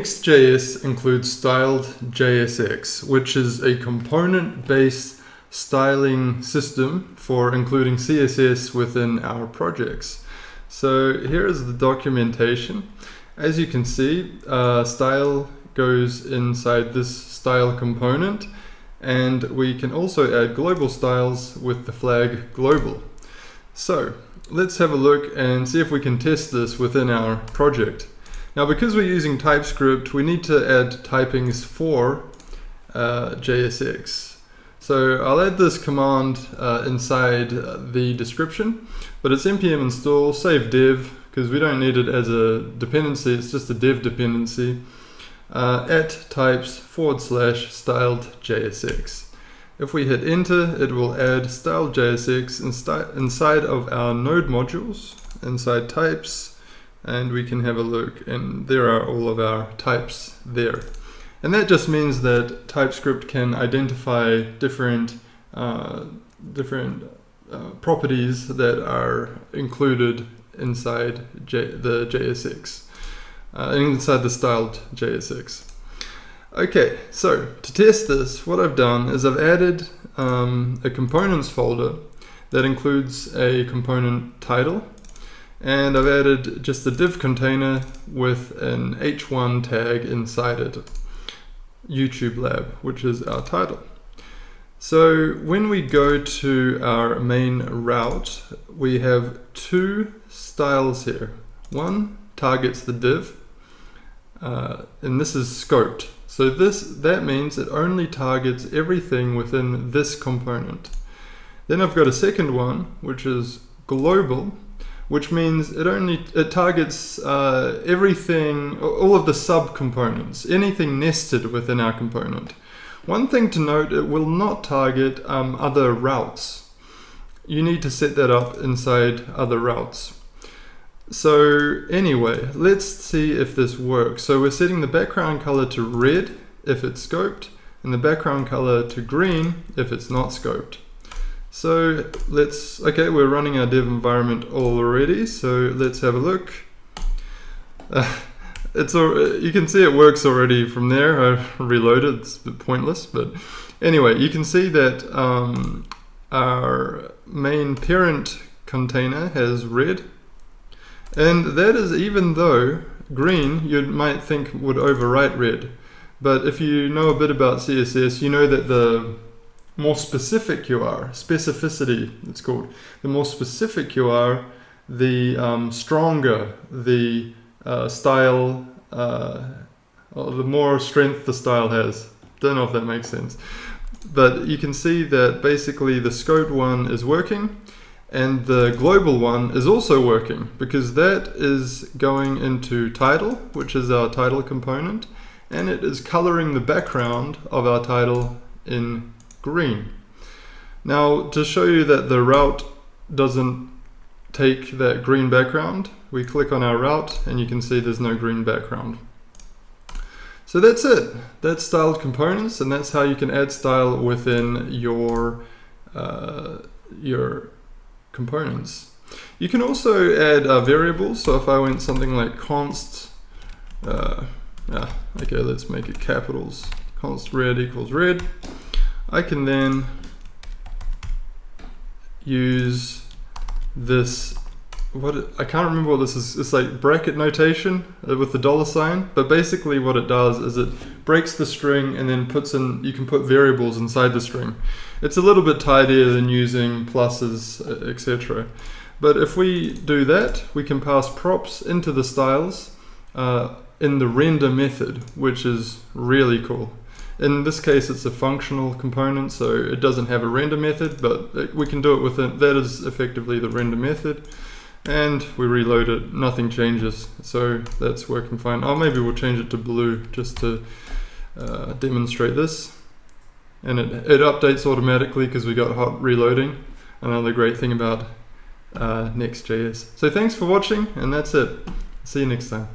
Next.js includes styled-jsx, which is a component-based styling system for including CSS within our projects. So here is the documentation. As you can see, style goes inside this style component, and we can also add global styles with the flag global. So let's have a look and see if we can test this within our project. Now, because we're using Typescript, we need to add typings for JSX. So I'll add this command inside the description, but it's npm install save dev, because we don't need it as a dependency, it's just a dev dependency, at types /styled-jsx. If we hit enter, it will add style-jsx inside of our node modules, inside types, and we can have a look, and there are all of our types there. And that just means that Typescript can identify different properties that are included inside the JSX, inside the styled-jsx. Okay, so to test this, what I've done is I've added a components folder that includes a component title, and I've added just a div container with an h1 tag inside it, YouTube Lab, which is our title. So when we go to our main route, we have two styles here. One targets the div, and this is scoped. So that means it only targets everything within this component. Then I've got a second one, which is global, which means it targets everything, all of the subcomponents, anything nested within our component. One thing to note, it will not target other routes. You need to set that up inside other routes. So anyway, let's see if this works. So we're setting the background color to red if it's scoped, and the background color to green if it's not scoped. So okay, we're running our dev environment already, so let's have a look. You can see it works already from there. I reloaded, it's a bit pointless, but anyway, you can see that our main parent container has red, and that is even though green you might think would overwrite red. But if you know a bit about CSS, you know that the more specific you are, specificity it's called, the more specific you are, the stronger the style, the more strength the style has. Don't know if that makes sense. But you can see that basically the scoped one is working, and the global one is also working, because that is going into title, which is our title component, and it is coloring the background of our title in green. Now, to show you that the route doesn't take that green background, we click on our route and you can see there's no green background. So that's it. That's styled components, and that's how you can add style within your components. You can also add variables. So if I went something like const, okay, let's make it capitals, const red equals red. I can then use this, I can't remember what this is, it's like bracket notation with the $sign, but basically what it does is it breaks the string and then you can put variables inside the string. It's a little bit tidier than using pluses, etc. But if we do that, we can pass props into the styles in the render method, which is really cool. In this case, it's a functional component, so it doesn't have a render method, but we can do it within, that is effectively the render method. And we reload it, nothing changes, so that's working fine. Oh, maybe we'll change it to blue just to demonstrate this. And it updates automatically because we got hot reloading. Another great thing about Next.js. So thanks for watching, and that's it. See you next time.